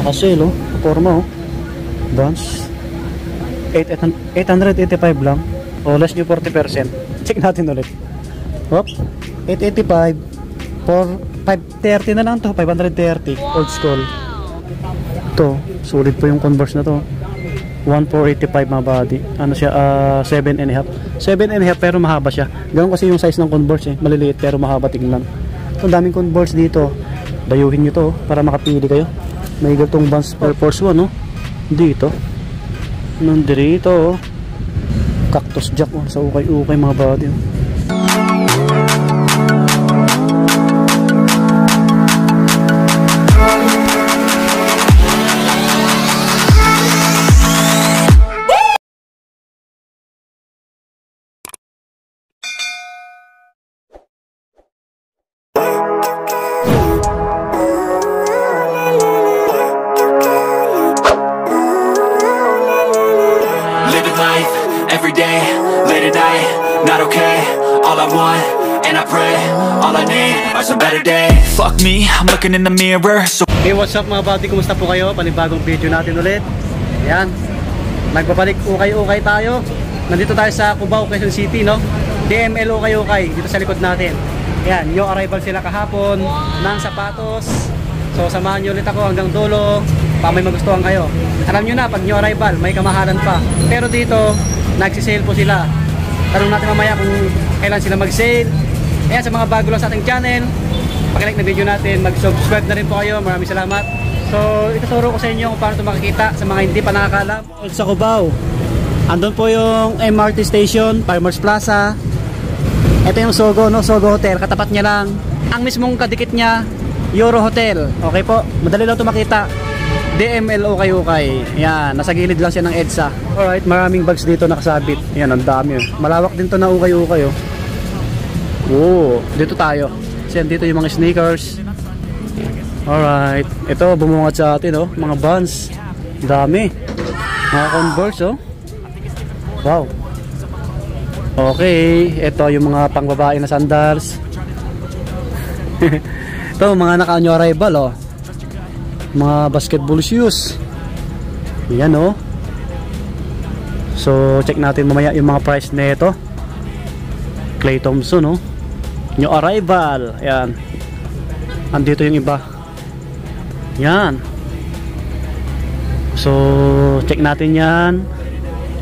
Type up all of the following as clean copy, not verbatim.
Naka-sale oh. Forma oh. Vans. 885 lang. O less nyo 40%. Check natin ulit. Hop. 885 for 530 na lang to. 530. Old school. Ito. Sulit po yung Converse na to. 1485 mga body. Ano siya? 7.5. 7.5 pero mahaba siya. Ganun kasi yung size ng Converse eh. Maliliit pero mahaba tingnan. Ito daming Converse dito. Dayuhin nyo to para makapili kayo. May gatong Vans Air Force 1 no? Dito. Nandito oh. Cactus Jack oh. Sa ukay-ukay mga body oh. Not okay, all I want, and I pray, all I need are some better days. Fuck me, I'm looking in the mirror so... Hey, what's up mga buddy? Kumusta po kayo? Panibagong video natin ulit. Ayan, nagbabalik ukay-ukay tayo. Nandito tayo sa Cubao, Quezon City, no? DML ukay-ukay, dito sa likod natin. Ayan, new arrival sila kahapon ng sapatos. So samahan nyo ulit ako hanggang dulo pa may magustuhan kayo. Alam nyo na, pag new arrival, may kamahalan pa. Pero dito, nagsisale po sila. Tanong natin mamaya kung kailan sila mag-sale. Ayan, sa mga bago lang sa ating channel, pag-like na video natin, mag-subscribe na rin po kayo. Maraming salamat. So, ituturo ko sa inyo kung paano ito makikita sa mga hindi pa nakakalam. Sa Cubao, andun po yung MRT Station, Farmers Plaza. Ito yung Sogo, no? Sogo Hotel. Katapat niya lang. Ang mismong kadikit niya, Euro Hotel. Okay po, madali lang ito makita. DML ukay-ukay. Yan, nasa gilid lang siya ng EDSA. Alright, maraming bags dito nakasabit. Yan, ang dami. Malawak din to na ukay-ukay. Oh, dito tayo. Kasi dito yung mga sneakers. Alright, ito bumungat sa atin oh, mga Vans. Dami. Mga Converse oh. Wow. Okay, ito yung mga pangbabae na sandals. Ito mga naka-new arrival oh. Mga basketball shoes. Yan oh. So check natin mamaya yung mga price nito. Clay Thompson oh. New arrival. Yan. Andito yung iba. Yan. So check natin yan.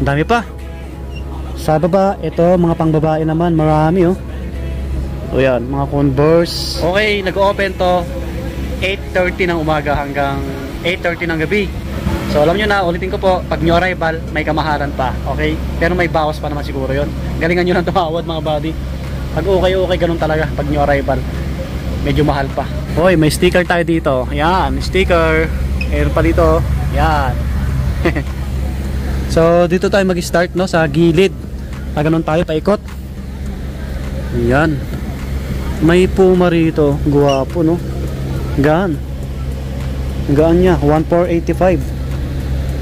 Ang dami pa. Sa baba, ito mga pangbabae naman, marami oh. O yan, mga Converse. Okay, nag-open to 8:30 ng umaga hanggang 8:30 ng gabi. So alam nyo na, ulitin ko po, pag new arrival, may kamahalan pa. Okay? Pero may bawas pa naman siguro yon. Galingan nyo lang tumawad mga buddy. Pag okay, ganun talaga pag new arrival. Medyo mahal pa. Hoy, may sticker tayo dito. Yan, sticker. Meron pa dito. Yan. So dito tayo mag-start no, sa gilid. Ganun tayo, paikot. Yan. May Puma rito. Guwapo no. Gaan. Gaan niya. 1485.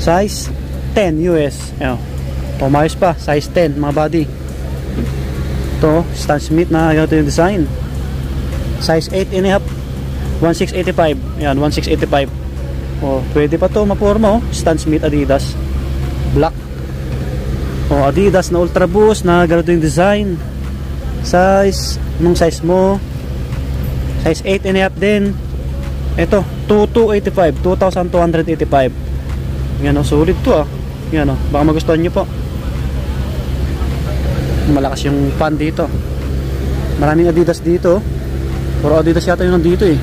Size 10 US. Ayan. Pumayos pa. Size 10 mga buddy. Ito. Stan Smith na ito yung design. Size 8.5. 1685. Ayan. 1685. Oh, pwede pa to maporma oh. Stan Smith Adidas. Black. Oh, Adidas na Ultra Boost na ganito yung design. Size. Anong size mo? Size 8.5 din. Ito, 2285, 2285. Yan o, solid to ah. Yan o, baka magustuhan nyo po. Malakas yung fan dito. Maraming Adidas dito. Puro Adidas yata yung nandito eh.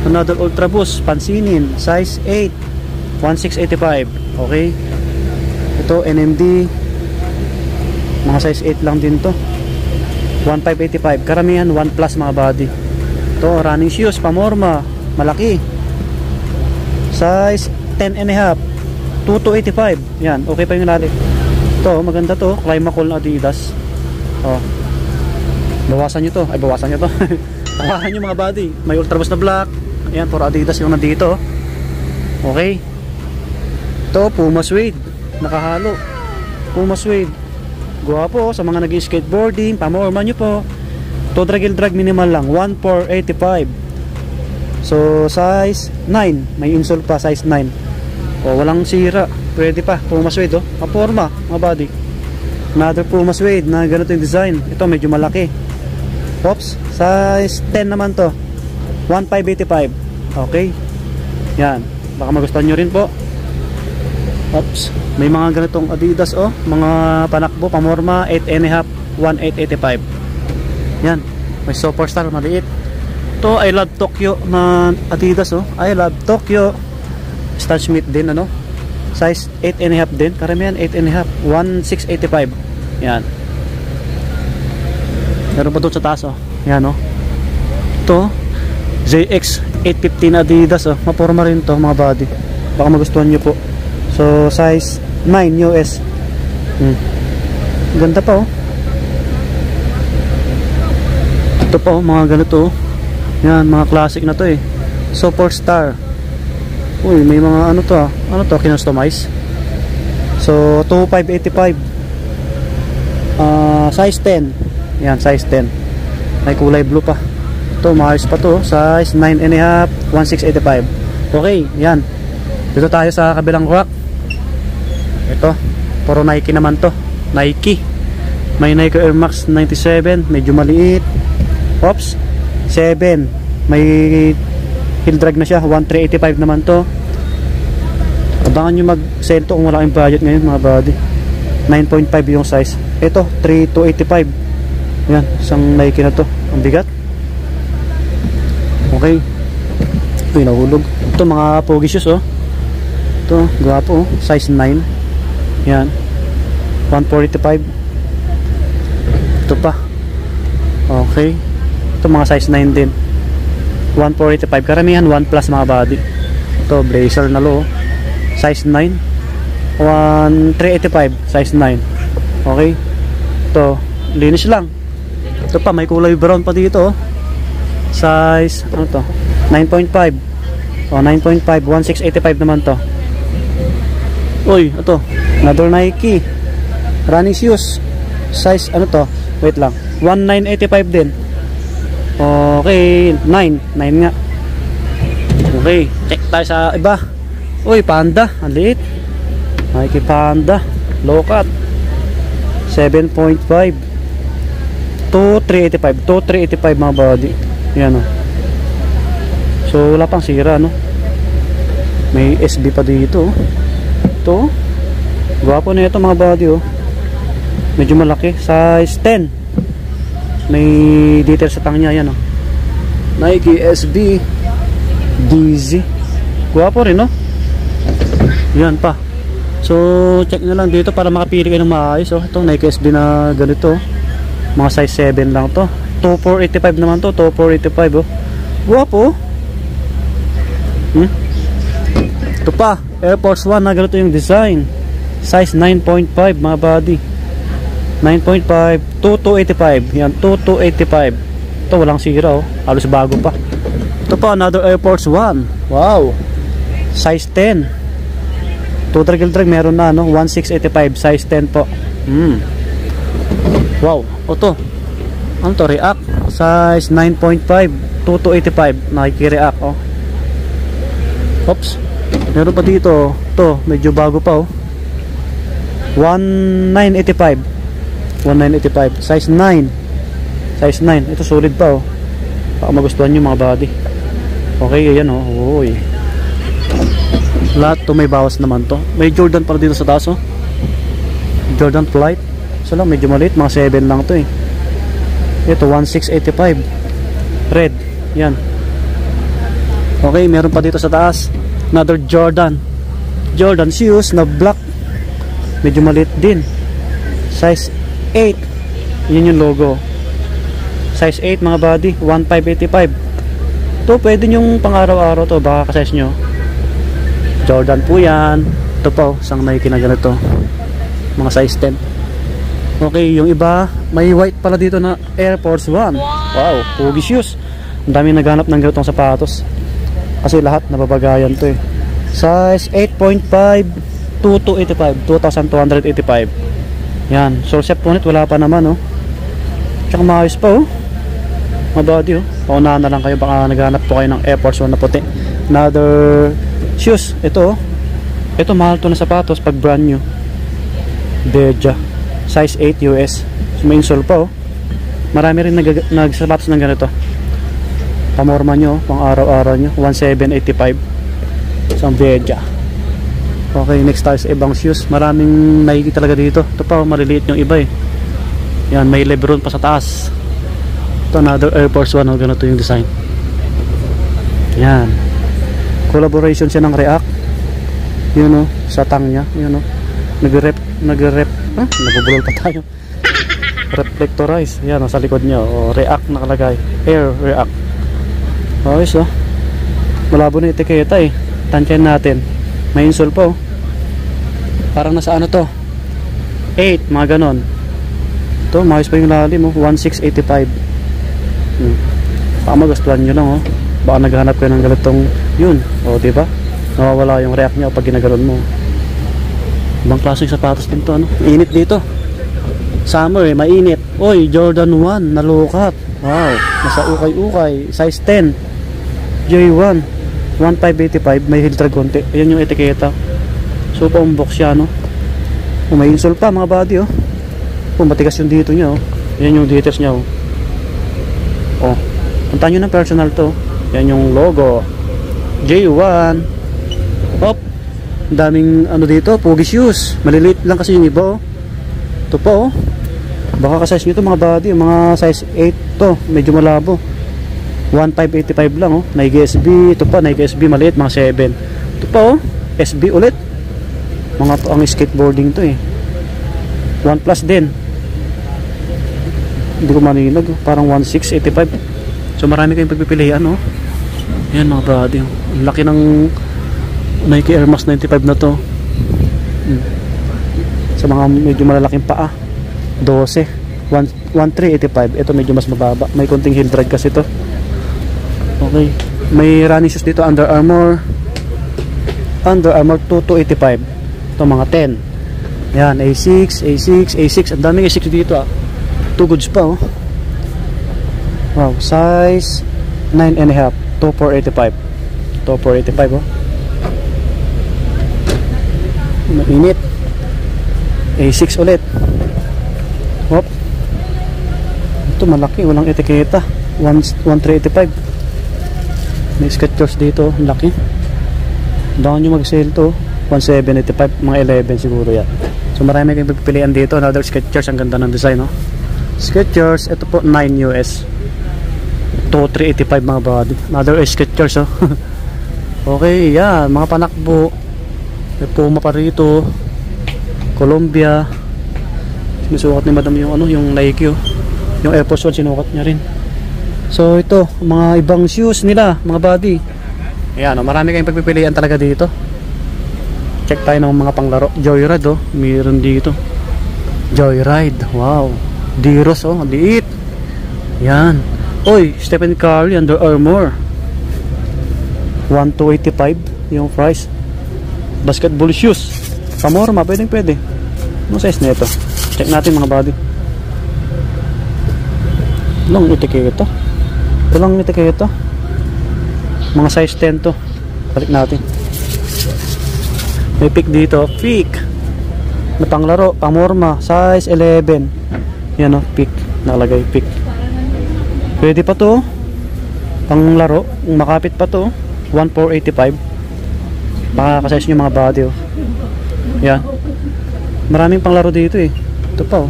Another Ultra Boost, pansinin. Size 8, 1685. Okay. Ito, NMD. Mga size 8 lang din to. 1585. Karamihan 1 plus mga body. Ito, running shoes, pamorma. Malaki. Size 10.5. 2285. Yan, okay pa yung lalit. Ito, maganda to. Climacool na Adidas. Oh. Bawasan nyo to. Ay, bawasan nyo to. Tawahan nyo mga body. May Ultra Boost na black. Ayan, puro Adidas yung nandito. Okay. Ito, Puma Suede. Nakahalo. Puma Suede. Guwapo sa mga nag-skateboarding. Pamorma nyo po. To drag minimal lang. 1485. So size 9, may insole pa, size 9. O walang sira, pwede pa. Puma suede oh, kaporma mga buddy. Another Puma suede na ganito yung design. Ito medyo malaki. Oops, size 10 naman to, 1585. Okay, yan, baka magustuhan nyo rin po. Oops, may mga ganitong Adidas oh, mga panakbo, pamorma, 8.5, 1885. Yan, may Superstar maliit. To I Love Tokyo na Adidas oh, I Love Tokyo. Stan Smith din ano, size 8.5 din, karamihan 8.5, 1685. Yan, meron pa doon sa taas oh. Yan oh, ito JX 815 Adidas oh, maporma rin to mga buddy, baka magustuhan nyo po. So size 9 US. Ganda pa oh. Ito pa oh, mga ganito oh. Yan, mga classic na to eh. Superstar. Uy, may mga ano to ah. Ano to, kinustomize. So 2585. Size 10. Yan, size 10. May kulay blue pa. Ito, maayos pa to. Size 9.5, 1685. Okay, yan. Dito tayo sa kabilang rack. Ito, puro Nike naman to. Nike. May Nike Air Max 97, medyo maliit. Oops, 7. May heel drag na siya, 1385 naman to. Abangan nyo mag-sell to kung wala kayong budget ngayon mga buddy. 9.5 yung size. Ito, 3285. Yan, isang Nike na to. Ang bigat. Okay. Ito yung nahulog. Ito mga pogi shoes oh. Ito, gwapo oh. Size 9. Yan, 145. Ito pa. Okay. Ito mga size 9 din, 145. Karamihan 1 plus mga body. Ito blazer na low, size 9, 1385, size 9. Okay. Ito linis lang. Ito pa, may kulay brown pa dito oh. Size ano to, 9.5. O 9.5, 1685 naman to. Uy, ito another Nike running shoes, size ano to, wait lang, 1985 din. Okay, 9 nga. Okay, check tayo sa iba. Uy, Panda, ang liit. Nike Panda, low cut, 7.5, 2385, 2385 mga body. Yan o. So wala pang sira no. May SB pa dito. Ito, gwapo na ito mga body oh. Medyo malaki, size 10. May detail sa tang niya, yan oh. Nike SB DZ, guwapo rin no. Yan pa. So check nyo lang dito para makapili kayo ng maayos oh. Ito Nike SB na ganito, mga size 7 lang to. 2485 naman to, 2485 oh. Guwapo. Ito pa, Air Force 1 na ganito yung design, size 9.5 mga body. 9.5, 2285. Yan, 2285. Ito walang sira oh, halos bago pa. Ito pa, another Air Force 1. Wow, size 10. 2 drag meron na no, 1685, size 10 po. Wow, ito ano to, React, size 9.5, 2285. Nike React oh. Oops, meron pa dito. Ito medyo bago pa oh, 1985, 1985, size 9. Size 9. Ito solid pa oh. Baka magustuhan nyo mga body. Okay, ayan oh. Uy. Lahat to may bawas naman to. May Jordan para dito sa taas oh. Jordan Flight. So lang, medyo maliit. Mga 7 lang to eh. Ito, 1685. Red. Yan. Okay, meron pa dito sa taas. Another Jordan. Jordan shoes na black. Medyo maliit din. Size 8. Yun yung logo. Size 8 mga body, 1585. Ito pwede nyong pang araw-araw to, baka ka-size nyo. Jordan po yan. Ito po, isang Nike na ganito, mga size 10. Okay, yung iba may white pala dito na Air Force 1. Wow, pogi shoes. Ang dami naghanap ng ganitong sapatos kasi lahat nababagayan to eh. Size 8.5, 2285, 2285. Yan, so set punit wala pa naman oh. Tsaka maayos pa oh. mga buddy, oh. Paunahan na lang kayo, baka naghanap po kayo ng Air Force 1 na puti. Another shoes, ito, oh. Ito mahal to na sapatos pag brand new. Beja, size 8 US. So, may insole pa, oh. Marami rin nagsapatos ng ganito. Pamorma nyo, pang araw-araw nyo, 1785. Isang Beja. Okay, next tayo sa ibang shoes. Maraming Nike talaga dito. Ito pa, maliliit yung iba eh. Yan, may Lebron pa sa taas. Ito, another Air Force 1. Ganito yung design. Yan. Collaboration siya ng React. Yun o, sa tang niya. Yun o. Nabubulol pa tayo. Reflectorize. Yan o, sa likod niya. O, React nakalagay. Air React. Okay, so. Malabo na etiketa eh. Tansyan natin. May insole po. Parang nasa ano to? 8, mga ganon. Ito, maayos pa yung lalim, oh. 1685. Baka magastuhan nyo lang, oh. Baka naghanap kayo ng ganitong yun. O, diba? Nawawala yung react nyo pag ginaganon mo. Ibang klaseng sapatos din to, ano? Init dito. Summer, eh, mainit. Oy, Jordan 1, nalukat. Wow, nasa ukay-ukay. Size 10. J1. 1585, may heel drag konti. Ayan yung etiketa. So pa-unbox siya, no? Oh, may insole pa mga buddy, oh. Oh, matigas yung dito niya, oh. Ayan yung details niya, oh. Oh, punta nyo ng personal to. Ayan yung logo. J1. Hop. Daming ano dito, pogi shoes. Maliliit lang kasi yung iba, oh. Ito po, oh. Baka ka-size nyo to mga buddy, mga size 8 to. Medyo malabo. 1585 lang, oh. Nike SB, ito pa Nike SB maliit, mga 7. Ito pa, oh, SB ulit. Mga ang skateboarding to eh. 1 plus din. Hindi ko maninag, oh. Parang 1685. So marami kayong pagpipilian, oh. Yan mga buddy, oh. Ang laki ng Nike Air Max 95 na to. Sa mga medyo malalaking paa, 12. 1385. Ito medyo mas mababa. May konting heel drag kasi to. Okay, may running shoes dito, Under Armour 2285. Ito mga 10. Yan, A6. Ang daming A6 dito, ah. 2 goods pa, oh. Wow, size 9.5. 2485. 2485, oh. Mainit. A6 ulit. Hop. Ito malaki, walang etiketa. 1385. May Skechers dito, laki. Daw nyo mag-sale to, 1785, mga 11 siguro yan. So marami kayong pagpipilian dito. Another Skechers, ang ganda ng design, no? Skechers, ito po 9 US. 2385 mga body. Another Skechers, oh. Okay, yan, mga panakbo. May Puma pa rito. Columbia. Sinusukat ni madam yung ano, yung Nike, oh. Yung Air Force 1 sinukat niya rin. So ito, mga ibang shoes nila, mga body. Ayan, oh, marami kayong pagpipilian talaga dito. Check tayo ng mga panglaro. Joyride, oh, mayroon dito. Joyride, wow. Diros, oh, liit. Yan. Oy, Stephen Curry, Under Armour. 1285 yung price. Basketball shoes. Pamorma, pwede. Ano size na ito? Check natin mga body. Long etiketa. Walang etiketa. Mga size 10 to. Balik natin. May pick dito. Pick. Na panglaro. Pamorma. Size 11. Yan o. Pick. Nakalagay. Pick. Pwede pa to. Panglaro. Makapit pa to. 1485. Baka ka-size nyo mga body, oh. Yan. Maraming panglaro dito eh. Ito pa, oh.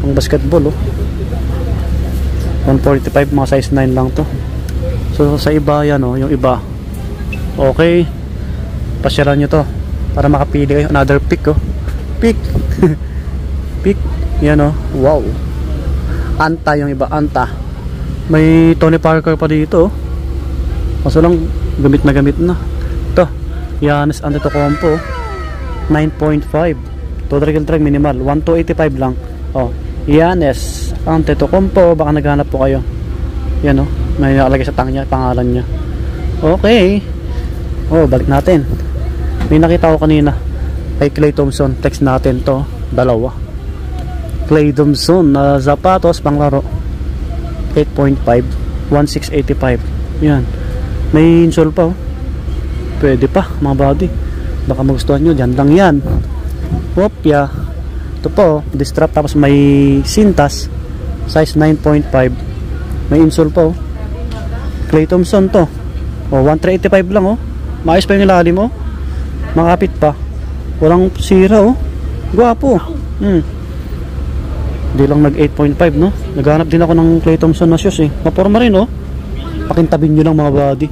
Pang basketball, oh. 145, mga size 9 lang to. So sa iba yan, oh, yung iba. Okay. Pasyaran nyo to para makapili kayo. Another pick, oh. Pick. Pick. Yan, oh. Wow. Anta yung iba, Anta. May Tony Parker pa dito, oh. Kaso lang gamit na ito. Giannis Antetokounmpo 9.5. Total drag minimal 1285 lang. Oh, Giannis Antetokounmpo, baka naghanap po kayo. Yan, oh, may nakalagay sa tang niya, pangalan niya. Okay. Oh, balik natin. May nakita ko kanina kay Klay Thompson, text natin to, dalawa. Klay Thompson na sapatos panglaro 8.5. 1685. Yan. May insole pa, oh. Pwede pa, mga body. Baka magustuhan nyo, dyan lang yan. Opya. Ito po, this strap, tapos may sintas. Size 9.5. May insole pa, oh. Clay Thompson to. Oh, 1385 lang, oh. Maayos pa yung ilalim, oh. Makapit pa. Walang sira, oh. Gwapo. Hindi lang nag 8.5, no. Naghanap din ako ng Clay Thompson na shoes, eh. Maporma rin, oh. Pakintabin nyo lang, mga body.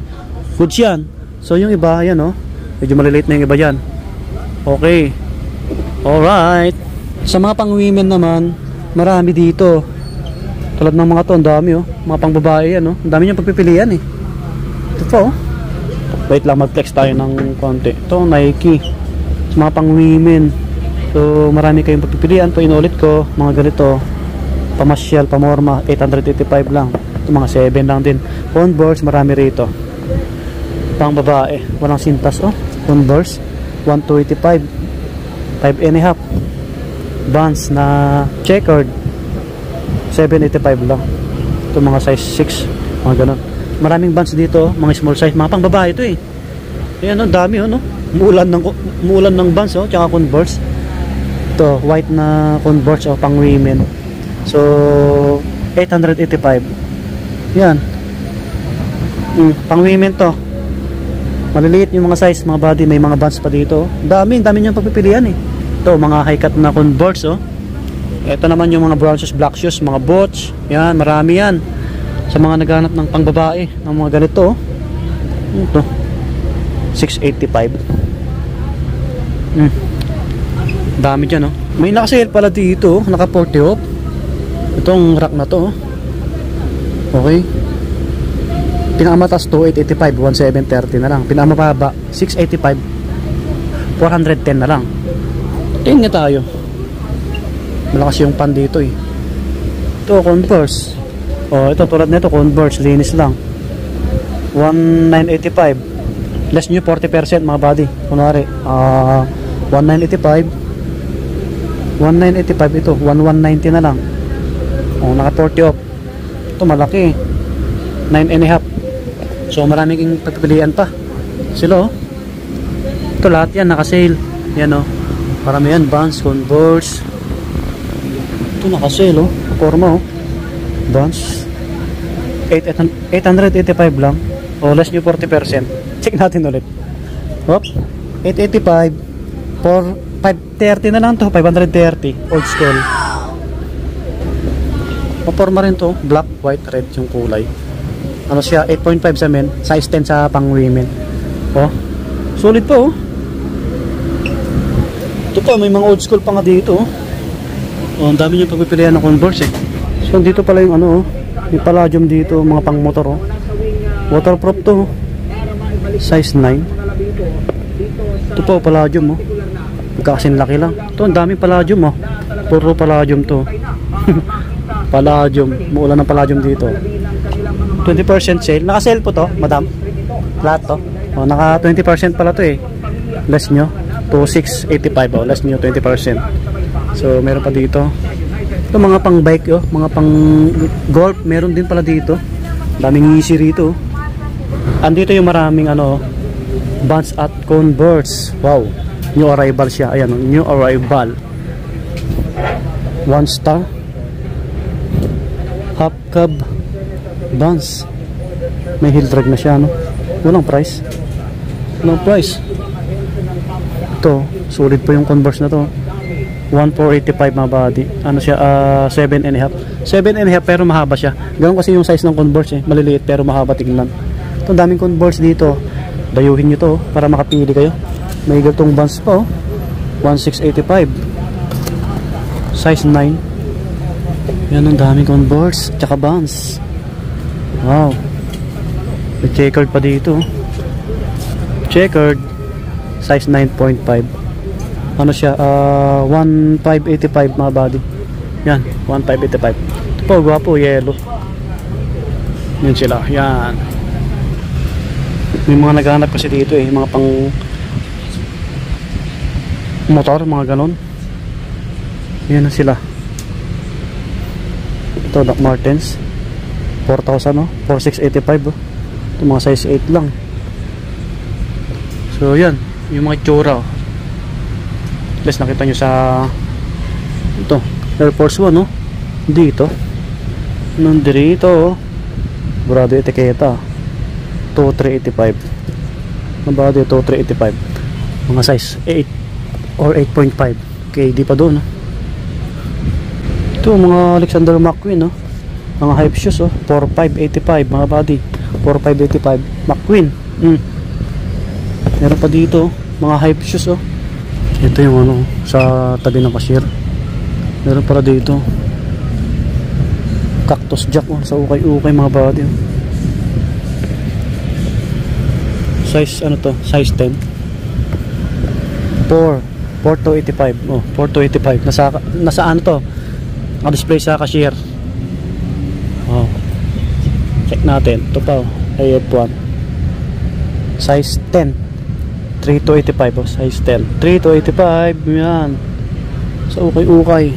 Goods yan. So yung iba, ayan, oh. Medyo malilate na yung iba dyan. Okay. Alright. Sa mga pang women naman, marami dito. Tulad ng mga to, ang dami, oh. Mga pang babae yan, oh. Ang dami niyang pagpipilian, eh. Ito po, oh. Wait lang, mag-flex tayo ng konti. Ito, Nike. Sa mga pang women. So marami kayong pagpipilian. Po inulit ko, mga ganito. Pamasyal, pamorma, 885 lang. Ito mga 7 lang din. Converse, marami rito. Pang babae, walang sintas, oh. Converse, 1285, 5.5. Vans na checkered, 785 lang. Ito mga size 6, mga ganun. Maraming Vans dito, mga small size, mga pang babae ito, eh. Ayan, oh, dami, oh, no. Muulan ng Vans, oh, tsaka Converse. Ito, white na Converse, oh, pang women. So 885. Yan. Pang women to. Maliliit yung mga size, mga body, may mga Vans pa dito. Dami niyang pagpipilian, eh. Ito, mga high cut na Converse, oh. Ito naman yung mga brown shoes, black shoes, mga boots. Yan, marami yan. Sa mga naghanap ng pangbabae, ng mga ganito, oh. Ito, 685. Dami dyan, oh. May nakasale pala dito, oh. Naka 40 off. Itong rack na to, oh. Okay. Pinakamatas to 885, 1730 na lang. Pinakamababa 685, 410 na lang. Tingnan tayo. Malakas yung pan dito, eh. Ito, Converse. Oh, ito tulad nito, Converse, linis lang. 1985. Less nyo 40%, mga body. Kunwari, 1985. 1985 ito, 1190 na lang. Oh, naka 40 off. Ito malaki, 9.5. So maraming pagpipilian pa. Sila, oh. Ito lahat yan naka-sale. Yan, oh. Marami yan, Vans, Converse. Ito naka-sale, oh. Forma, oh. Vans 885 lang. O, less nyo 40%. Check natin ulit. Hop, 885 for 530 na lang to. 530. Old school. Maporma rin to. Black, white, red yung kulay. Ano siya, 8.5 sa men, size 10 sa pang women. Oh, solid po, oh. Ito pa, may mga old school pa nga dito, oh. Oh, ang dami niyong pagpipilian ng Converse, eh. So dito pala yung ano, oh, may palladium dito, mga pang motor, oh. Waterproof to, oh. Size 9. Ito po, palladium, oh. Magkakasin laki lang. Ito, ang daming palladium, oh. Puro palladium to. Palladium, muulan ng palladium dito. 20% sale. Naka-sale po to, madam. Lahat to. O, naka 20% pala to, eh. Less nyo. 2685. O, less nyo 20%. So, meron pa dito. Ito, mga pang bike, oh. Mga pang golf. Meron din pala dito. Daming easy rito. Andito yung maraming, ano, Vans at Converse. Wow. New arrival siya. Ayan, new arrival. One star. Half cab. Vans. May heel drag na siya, no? Walang price. Walang price. Ito, solid po yung Converse na to. 1485 mga body. Ano siya, 7.5. 7.5 pero mahaba siya. Ganun kasi yung size ng Converse, eh. Maliliit pero mahaba tignan. Ito, daming Converse dito. Dayuhin nyo to, para makapili kayo. May gatong Vans pa, oh. 1685. Size 9. Yan, ang daming Converse. Tsaka Vans. Wow. May checkered pa dito. Checkered. Size 9.5. Ano siya? 1585 mga body. Yan. 1585. Ito po, gwapo. Yellow. Yan sila. Yan. May mga naghahanap kasi dito, eh. Mga pang motor. Mga ganon. Yan na sila. Ito, Doc Martens. 4,000 no? 4,685 oh. Ito mga size 8 lang. So yan, yung mga itsura oh. Let's nakita nyo sa ito, Air Force 1 no? Dito nandito oh. Burado etiketa 2,385. Nabado 2,385. Mga size 8 or 8.5 KD pa doon no? Ito mga Alexander McQueen no? Mga hype shoes oh. 4,585 mga body. 4,585 McQueen. Meron pa dito mga hype shoes oh. Ito yung ano sa tabi ng cashier. Meron para dito Cactus Jack oh, sa ukay-ukay mga body oh. Size ano to? Size 10. 4,285 oh, 4,285. Nasa ano to? Naka-display sa cashier. Oh. Check natin. Ito pa oh. AF1. Size 10. 3,285 oh. Size 10. 3,285. Yan. Sa ukay-ukay.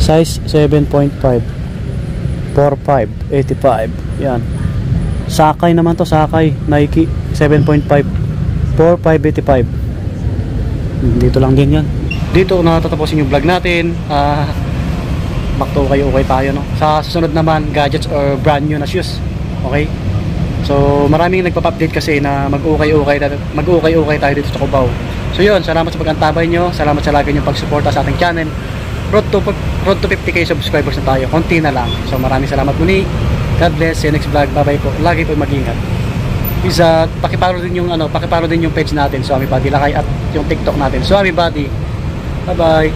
Size 7.5. 4,585. Yan. Sakay naman to. Sakay. Nike. 7.5. 4,585. Dito lang din yan. Dito natatapusin yung vlog natin. Back to ukay-ukay tayo no? Sa susunod naman gadgets or brand new na shoes. Okay. So maraming nagpapa-update kasi na mag-ukay-ukay tayo dito sa Cubao. So yun, salamat sa pag-antabay nyo. Salamat sa lagi nyo pag-suporta sa ating channel. Road to 50k subscribers na tayo. Konti na lang. So maraming salamat muli. God bless. See you next vlog. Bye bye po. Lagi po mag-ingat. Please pakiparo din yung page natin, Swami Buddy Lakay, at yung TikTok natin, Swami Buddy. Bye bye.